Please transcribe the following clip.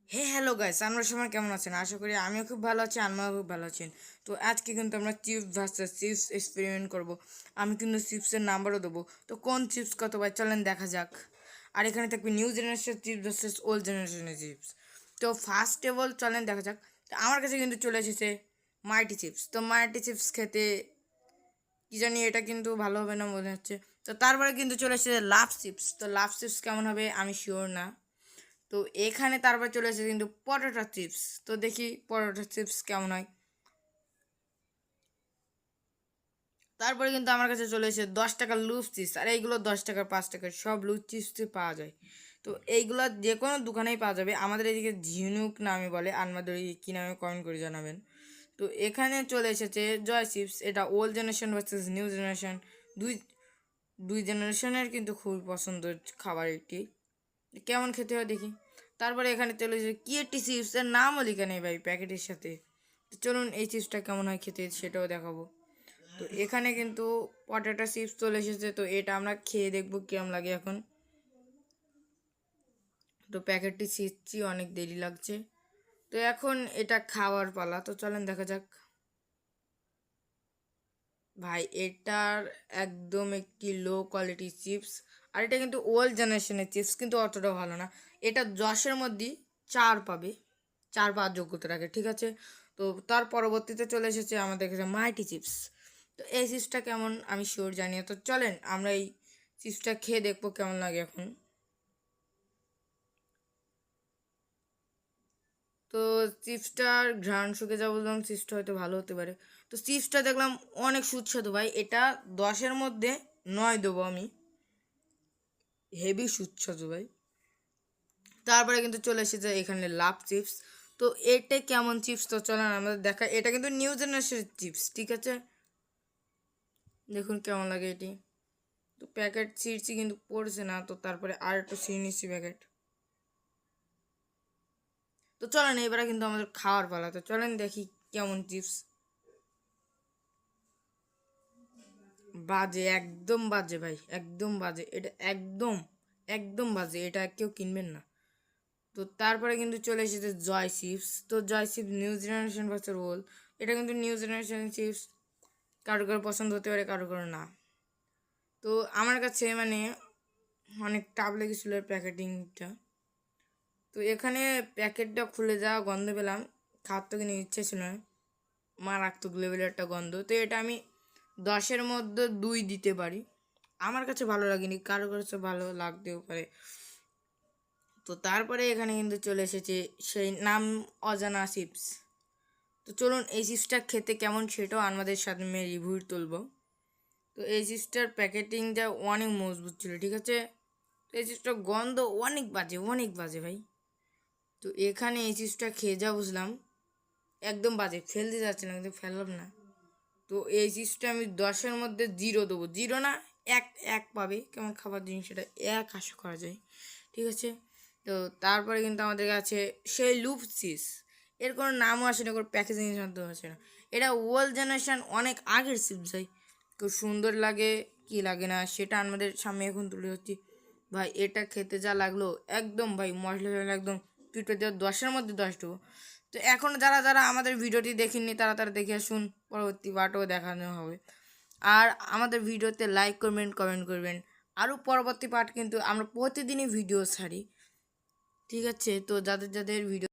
Hello guys, আমরা সবাই কেমন আছেন? আশা করি আমিও খুব ভালো আছি, আনমাও খুব ভালো আছেন। তো আজকে কিন্তু আমরা চিপস ভার্সেস চিপস এক্সপেরিমেন্ট করব। আমি কিন্তু চিপসের নাম্বারও দেবো। তো কোন চিপস কত ভাই চলেন দেখা যাক। আর এখানে থাকবে new generation chips versus old জেনারেশনের চিপস। তো ফার্স্ট অফ অল চলেন দেখা যাক। তো আমার কাছে কিন্তু চলে এসেছে মাল্টি চিপস। তো মাল্টি চিপস খেতে কি জানি এটা কিন্তু ভালো হবে না মনে হচ্ছে। তো তারপরে কিন্তু চলে এসেছে লাভ চিপস। তো লাভ চিপস কেমন হবে আমি শিওর না। তো এখানে তারপর চলে এসেছে কিন্তু পটেটো চিপস। তো দেখি পটেটো চিপস কেমন হয়। তারপরে কিন্তু আমার কাছে চলে এসেছে 10 টাকার লুজ চিপস। আর এইগুলো 10 টাকার 5 টাকার সব লুজ চিপসই পাওয়া যায়। তো এইগুলো যে কোনো দোকানেই পাওয়া যাবে। আমাদের এদিকে ঝিনুক নামে বলে, আপনাদের কী নামে কমেন্ট করে জানাবেন। তো এখানে চলে এসেছে জয় চিপস। এটা old generation versus new generation. দুই দুই জেনারেশনের কিন্তু খুবই পছন্দের খাবার এটি। কেমন খেতে হয় দেখি। তারপরে এখানে চলে এসেছে কিয়েটি চিপস। এর নামও লেখা নেই ভাই প্যাকেটের সাথে। তো চলুন এই চিপসটা কেমন হয় খেতে সেটাও দেখাবো। তো এখানে কিন্তু পটেটো চিপস চলে এসেছে। তো এটা আমরা খেয়ে দেখবো কেমন লাগে এখন। তো প্যাকেটটি ছিঁড়ছি, অনেক দেরি লাগছে। তো এখন এটা খাওয়ার পালা। তো চলেন দেখা যাক। ভাই এটার একদম একটি লো কোয়ালিটি চিপস। আর এটা কিন্তু ওল্ড জেনারেশনের চিপস, কিন্তু অতটা ভালো না। এটা 10-এর মধ্যে 4 পাবে, 4 পাওয়ার যোগ্যতা রাখে, ঠিক আছে। তো তার পরবর্তীতে চলে এসেছে আমাদের কাছে মাইটি চিপস। তো এই চিপসটা কেমন আমি শিওর জানি না। তো চলেন আমরা এই চিপসটা খেয়ে দেখবো কেমন লাগে এখন। তো চিপসটার ঘ্রাণ শুকে যা বললাম, চিপসটা হয়তো ভালো হতে পারে। তো চিপসটা দেখলাম অনেক সুস্বাদু ভাই। এটা 10-এর মধ্যে 9 দেবো আমি। হেভি সুস্বাদু ভাই। তারপরে কিন্তু চলে এসেছে এখানে লাভ চিপস। তো এটা কেমন চিপস তো চলেন আমাদের দেখা। এটা কিন্তু নিউ জেনারেশনের চিপস, ঠিক আছে। দেখুন কেমন লাগে এটি। তো প্যাকেট ছিঁড়ছি কিন্তু পড়ছে না। তো তারপরে আর একটু ছিঁড়ে নিচ্ছি প্যাকেট। তো চলেন এবারে কিন্তু আমাদের খাওয়ার পালা। তো চলেন দেখি কেমন চিপস। বাজে, একদম বাজে ভাই, একদম বাজে এটা, একদম একদম বাজে। এটা কেউ কিনবেন না। তো তারপরে কিন্তু চলে এসেছে জয় চিপস। তো Joy chips new generation versus old. এটা কিন্তু নিউ জেনারেশন চিপস। কারো কারো পছন্দ হতে পারে, কারো কারো না। তো আমার কাছে মানে অনেক টাফ লেগেছিল প্যাকেটিংটা। তো এখানে প্যাকেটটা খুলে যাওয়া গন্ধ পেলাম। খাওয়ার তো কিনে ইচ্ছে ছিল না, মারাত্মক লেভেলের একটা গন্ধ। তো এটা আমি 10-এর মধ্যে 2 দিতে পারি। আমার কাছে ভালো লাগেনি, কারো কাছে ভালো লাগতেও পারে। তো তারপরে এখানে কিন্তু চলে এসেছে সেই নাম অজানা চিপস। তো চলুন এই চিপসটা খেতে কেমন সেটাও আমাদের সাথে রিভিউ তুলবো। তো এই চিপসটার প্যাকেটিংটা অনেক মজবুত ছিল, ঠিক আছে। তো এই চিপসটার গন্ধ অনেক বাজে, অনেক বাজে ভাই। তো এখানে এই চিপসটা খেয়ে যা বুঝলাম একদম বাজে, ফেলতে যাচ্ছে না কিন্তু ফেললাম না। তো এই চিপসটা আমি 10-এর মধ্যে 0 দেবো। 0 না, এক এক পাবে। কেমন খাবার জিনিস এটা, এক আশা করা যায়, ঠিক আছে। তো তারপরে কিন্তু আমাদের কাছে সেই লুপ চিপস। এর কোনো নামও আসে না, কোনো প্যাকেজিং মাধ্যমে আসে না। এটা ওল্ড জেনারেশন অনেক আগের চিপস ভাই। খুব সুন্দর লাগে কি লাগে না সেটা আমাদের সামনে এখন তুলে হচ্ছি। ভাই এটা খেতে যা লাগলো, একদম ভাই মশলা একদম পিঠে দেওয়া 10-এর মধ্যে 10 দেবো। তো এখন যারা যারা আমাদের ভিডিওটি দেখেননি তারা তারা দেখে আসুন, পরবর্তী পার্টও দেখানো হবে। আর আমাদের ভিডিওতে লাইক করবেন, কমেন্ট করবেন। আরও পরবর্তী পার্ট কিন্তু আমরা প্রতিদিনই ভিডিও ছাড়ি, ঠিক আছে। তো যাদের যাদের ভিডিও